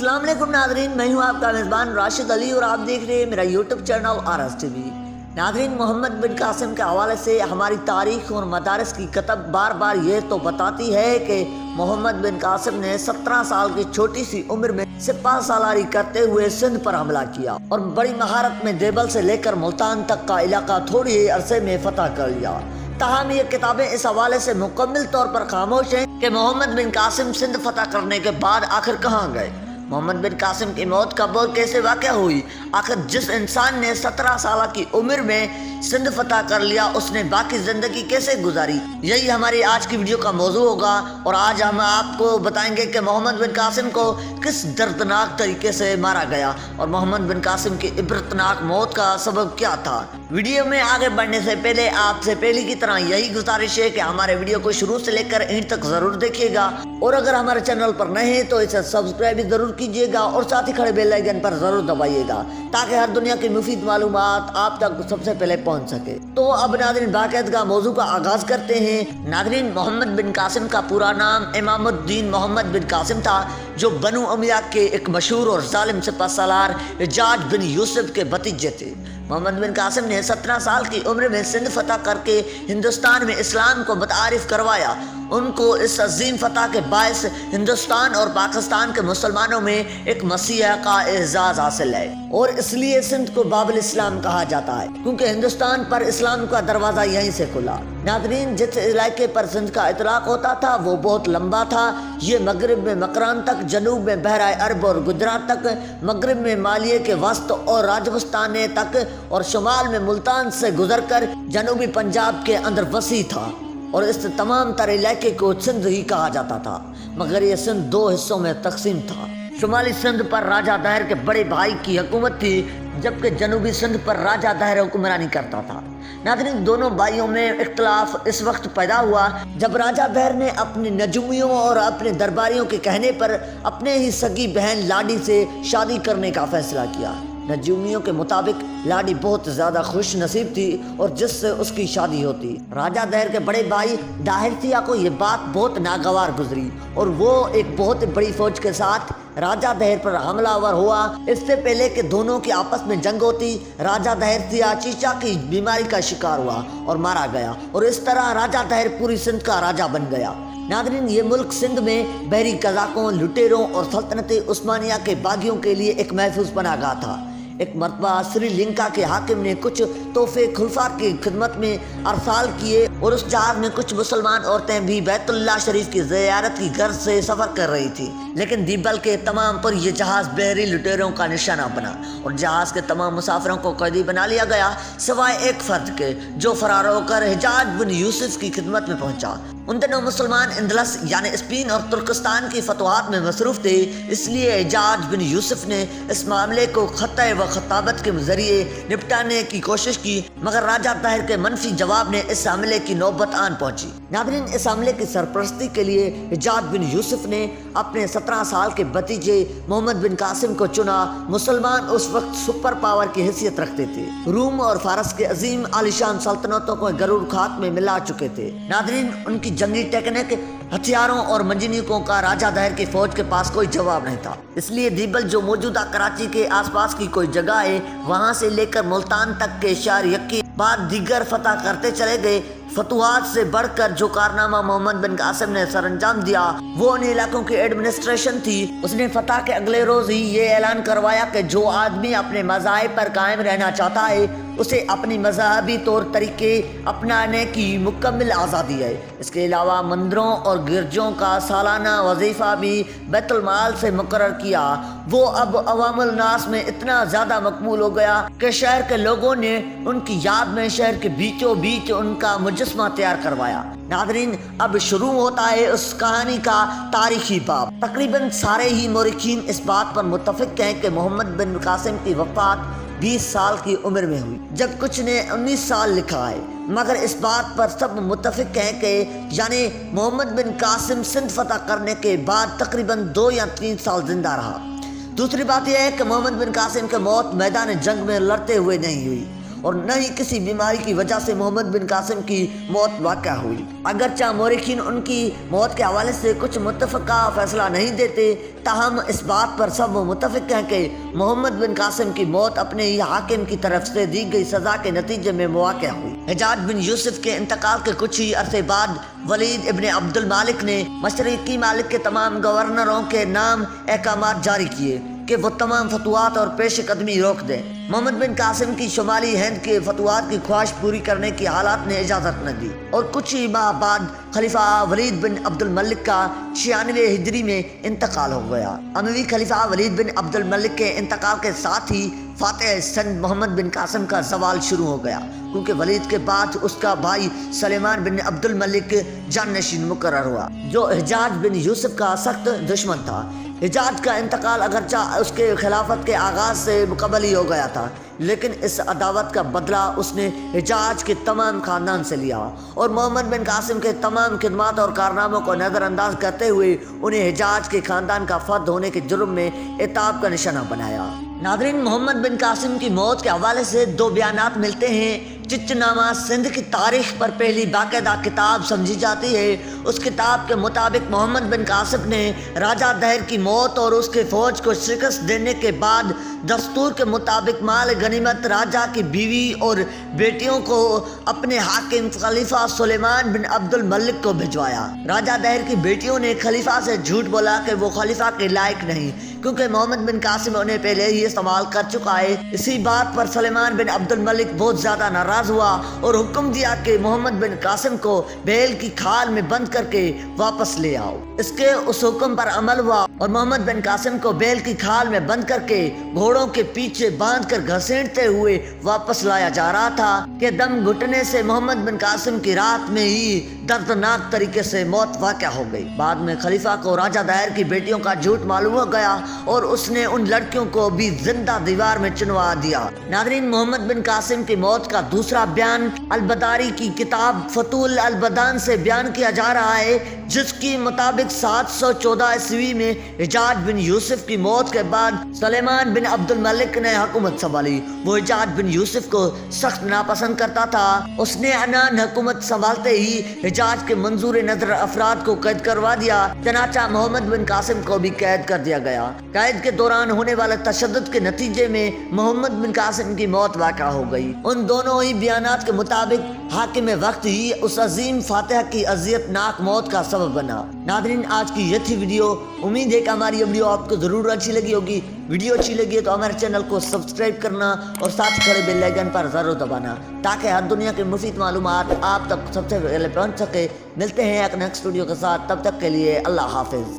अस्सलाम वालेकुम नाज़रीन, मैं हूं आपका मेज़बान राशिद अली और आप देख रहे हैं मेरा यूट्यूब चैनल RS TV। नाज़रीन, मोहम्मद बिन कासिम के हवाले से हमारी तारीख और मदारिस की किताब बार बार ये तो बताती है कि मोहम्मद बिन कासिम ने 17 साल की छोटी सी उम्र में सिपा सालारी करते हुए सिंध पर हमला किया और बड़ी महारत में देवल से लेकर मुल्तान तक का इलाका थोड़ी ही अरसे में फतह कर लिया। ताहम ये किताबें इस हवाले से मुकम्मल तौर पर खामोश हैं कि मोहम्मद बिन कासिम सिंध फतह करने के बाद आखिर कहाँ गए, मोहम्मद बिन कासिम की मौत कब और कैसे वाक़या हुई। आखिर जिस इंसान ने 17 साल की उम्र में सिंध फतह कर लिया उसने बाकी ज़िंदगी कैसे गुजारी, यही हमारी आज की वीडियो का मौजू होगा। और आज हम आपको बताएंगे कि मोहम्मद बिन कासिम को किस दर्दनाक तरीके से मारा गया और मोहम्मद बिन कासिम की इबरतनाक मौत का सबब क्या था। वीडियो में आगे बढ़ने से पहले आपसे पहले की तरह यही गुजारिश है कि हमारे वीडियो को शुरू से लेकर एंड तक ज़रूर देखिएगा और अगर हमारे चैनल पर नए हैं तो इसे सब्सक्राइब भी ज़रूर कीजिएगा और साथ ही खड़े बेल आइकन पर ज़रूर दबाइएगा ताकि हर दुनिया की मुफीद मालूमात आप तक सबसे पहले पहुंच सके। तो अब नाज़रीन बाकायदा मौजू का आगाज़ करते हैं। नाज़रीन, मोहम्मद बिन कासिम का पूरा नाम इमामुद्दीन मोहम्मद बिन कासिम था, जो बनु उमैया के एक मशहूर और जालिम सिपहसालार एजाज बिन यूसुफ के भतीजे थे। मोहम्मद बिन कासिम ने 17 साल की उम्र में सिंध फतह करके हिंदुस्तान में इस्लाम को मुतारिफ करवाया। उनको इस अजीम फतह के बायस हिंदुस्तान और पाकिस्तान के मुसलमानों में एक मसीहा का एजाज हासिल है और इसलिए सिंध को बाबुल इस्लाम कहा जाता है क्योंकि हिंदुस्तान पर इस्लाम का दरवाज़ा यहीं से खुला। नाज़रीन, जिस इलाके पर सिंध का इतलाक होता था वो बहुत लंबा था। ये मगरब में मकरान तक, जनूब में बहराए अरब और गुजरात तक, मगरब में मालिये के वस्त और राजस्थान तक और शुमाल में मुल्तान से गुजरकर जनूबी पंजाब के अंदर वसी था और इस तमाम तर इलाके को सिंध ही कहा जाता था। मगर ये सिंध दो हिस्सों में तकसीम था। शुमाली सिंध पर राजा दहर के बड़े भाई की हुकूमत थी जबकि जनूबी सिंध पर राजा दहर हुक्मरानी करता था। नाज़रीन, दोनों भाइयों में इख्तलाफ इस वक्त पैदा हुआ जब राजा दहर ने अपने नजूमियों और अपने दरबारियों के कहने पर अपने ही सगी बहन लाडी से शादी करने का फैसला किया। नजूमियों के मुताबिक लाडी बहुत ज़्यादा खुश नसीब थी और जिससे उसकी शादी होती। राजा दहर के बड़े भाई दाहिरतिया को ये बात बहुत नागवार गुजरी और वो एक बहुत बड़ी फौज के साथ राजा दहर पर हमलावर हुआ। इससे पहले कि दोनों की आपस में जंग होती, राजा दहरतिया चीचा की बीमारी का शिकार हुआ और मारा गया और इस तरह राजा दहर पूरी सिंध का राजा बन गया। नाज़रीन, ये मुल्क सिंध में बहरी कज़ाकों, लुटेरों और सल्तनत उस्मानिया के बागियों के लिए एक महफूज पनागाह था। एक मरतबा श्रीलंका के हाकिम ने कुछ तोहफे खुलफा की खिदमत में अरसाल किए और उस जहाज में कुछ मुसलमान औरतें भी बैतुल्लाह शरीफ की ज़ियारत की गर्ज से सफ़र कर रही थी। लेकिन दीबल के तमाम पर यह जहाज़ बहरी लुटेरों का निशाना बना और जहाज़ के तमाम मुसाफिरों को कैदी बना लिया गया सिवाय एक फर्द के, जो फरार होकर हिजाज बिन यूसुफ की खिदमत में पहुंचा। उन दिनों मुसलमान इंदलस यानी स्पेन और तुर्कस्तान की फतवाहत में मसरूफ़ थे, इसलिए हिजाज बिन यूसुफ ने इस मामले को खत्ता व खताबत के जरिए निपटाने की कोशिश की, मगर राजा ताहिर के मनफी जवाब ने इस हमले की नौबत आन पहुंची। नाज़रीन, इस हमले की सरपरस्ती के लिए हिजाज बिन यूसुफ ने अपने 17 साल के भतीजे मोहम्मद बिन कासिम को चुना। मुसलमान उस वक्त सुपर पावर की हैसियत रखते थे। रूम और फारस के अजीम आलिशान सल्तनतों को गरूर खाक में मिला चुके थे। नाज़रीन, उनकी जंगी टेक्निक, हथियारों और मंजनीकों का राजा दहर की फौज के पास कोई जवाब नहीं था। इसलिए दीबल, जो मौजूदा कराची के आसपास की कोई जगह है, वहां से लेकर मुल्तान तक के शहर यक्की बाद दीगर फतह करते चले गए। फतवाहत से बढ़कर जो कारनामा मोहम्मद बिन कासिम ने सरअंजाम दिया वो उन इलाकों की एडमिनिस्ट्रेशन थी। उसने फतह के अगले रोज ही ये ऐलान करवाया कि जो आदमी अपने मज़ाहिब पर कायम रहना चाहता है उसे अपनी मजहबी तौर तरीके अपनाने की मुकम्मल आज़ादी है। इसके अलावा मंदिरों और गिरजों का सालाना वजीफ़ा भी बैतुल माल से मुकर्रर किया। वो अब अवामुल नास में इतना ज़्यादा मकबूल हो गया कि शहर के लोगों ने उनकी याद में शहर के बीचों बीच उनका मुजस्मा तैयार करवाया। नाज़रीन, अब शुरू होता है उस कहानी का तारीखी बाब। तकरीबन सारे ही मौरिखीन इस बात पर मुत्तफिक हैं कि मोहम्मद बिन कासिम की वफ़ात 20 साल की उम्र में हुई, जब कुछ ने 19 साल लिखा है। मगर इस बात पर सब मुत्तफिक हैं कि यानी मोहम्मद बिन कासिम सिंध फतह करने के बाद तकरीबन 2 या 3 साल जिंदा रहा। दूसरी बात यह है कि मोहम्मद बिन कासिम की मौत मैदान जंग में लड़ते हुए नहीं हुई। اور نہ ہی کسی بیماری کی وجہ سے محمد بن قاسم کی موت واقع ہوئی۔ اگرچہ مورخین ان کی موت کے حوالے سے کچھ متفقہ فیصلہ نہیں دیتے، تاہم اس بات پر سب متفق ہیں کہ محمد بن قاسم کی موت اپنے ہی حاکم کی طرف سے دی گئی سزا کے نتیجے میں واقع ہوئی۔ حجاج بن یوسف کے انتقال کے کچھ ہی عرصے بعد ولید ابن عبد المالک نے مشرقی مالک کے تمام گورنروں کے نام احکامات جاری کیے کہ وہ تمام فتوحات اور پیش قدمی روک دیں۔ محمد بن قاسم کی شمالی ہند کے فتوحات کی خواہش پوری کرنے کی حالات نے اجازت نہ دی، اور کچھ ہی ماہ بعد خلیفہ ولید بن عبد الملک کا 96 ہجری میں انتقال ہو گیا۔ اموی خلیفہ ولید بن عبد الملک کے انتقال کے ساتھ ہی فاتح سندھ محمد بن قاسم کا زوال شروع ہو گیا، کیونکہ ولید کے بعد اس کا بھائی سلیمان بن عبد الملک جانشین مقرر ہوا، جو حجاج بن یوسف کا سخت دشمن تھا۔ حجاج کا انتقال اگرچہ اس کے خلافت کے آغاز سے قبل ہی ہو گیا تھا، لیکن اس عداوت کا بدلہ اس نے حجاج کے تمام خاندان سے لیا، اور محمد بن قاسم کے تمام خدمات اور کارناموں کو نظر انداز کرتے ہوئے انہیں حجاج کے خاندان کا فرد ہونے کے جرم میں عتاب کا نشانہ بنایا۔ ناظرین، محمد بن قاسم کی موت کے حوالے سے دو بیانات ملتے ہیں۔ چچ نامہ سندھ کی تاریخ پر پہلی باقاعدہ کتاب سمجھی جاتی ہے۔ اس کتاب کے مطابق محمد بن قاسم نے راجہ دہر کی موت اور اس کے فوج کو شکست دینے کے بعد دستور کے مطابق مال غنیمت راجہ کی بیوی اور بیٹیوں کو اپنے حاکم خلیفہ سلیمان بن عبد الملک کو بھجوایا۔ راجہ دہر کی بیٹیوں نے خلیفہ سے جھوٹ بولا کہ وہ خلیفہ کے لائق نہیں، کیونکہ محمد بن قاسم انہیں پہلے ہی استعمال کر چکا ہے۔ اسی بات پر سلیمان بن عبد الملک بہت زیادہ ناراض ہوا اور حکم دیا کہ محمد بن قاسم کو بیل کی کھال میں بند کر کے واپس لے آؤ۔ اس حکم پر عمل ہوا اور محمد بن قاسم کو بیل کی کھال میں بند کر کے گھوڑوں کے پیچھے باندھ کر گھسیٹتے ہوئے واپس لایا جا رہا تھا کہ دم گھٹنے سے محمد بن قاسم کی رات میں ہی دردناک طریقے سے موت واقع ہو گئی۔ بعد میں خلیفہ کو راجہ دہر کی بیٹیوں کا جھوٹ معلوم ہو گیا اور اس نے ان لڑکیوں کو بھی زندہ دیوار میں چنوا دیا۔ ناظرین، محمد بن قاسم کی موت کا دوسرا بیان البداری کی کتاب فتول البدان سے بیان کیا جا رہا ہے، جس کی مطابق 714 عیسوی میں حجاج بن یوسف کی موت کے بعد سلیمان بن عبد الملک نے حکومت سنبھالی۔ وہ حجاج بن یوسف کو سخت ناپسند کرتا تھا۔ اس نے عنان حکومت سنبھالتے ہی حجاج کے منظور نظر افراد کو قید کروا دیا، چنانچہ محمد بن قاسم کو بھی قید کر دیا گیا۔ قید کے دوران ہونے والے تشدد کے نتیجے میں محمد بن قاسم کی موت واقع ہو گئی۔ ان دونوں ہی بیانات کے مطابق حاکم وقت ہی اس عظیم فاتح کی اذیت ناک موت کا سبب بنا۔ ناظرین، آج کی یہ تھی ویڈیو۔ امید ہے کہ ہماری یہ ویڈیو آپ کو ضرور اچھی لگی ہوگی۔ ویڈیو اچھی لگی ہے تو ہمارے چینل کو سبسکرائب کرنا اور ساتھ کھڑے بیل آئیکن پر ضرور دبانا، تاکہ ہر دنیا کی مفید معلومات آپ تک سب سے پہلے پہنچ سکے۔ ملتے ہیں ایک نیکسٹ ویڈیو کے ساتھ، تب تک کے لیے اللہ حافظ۔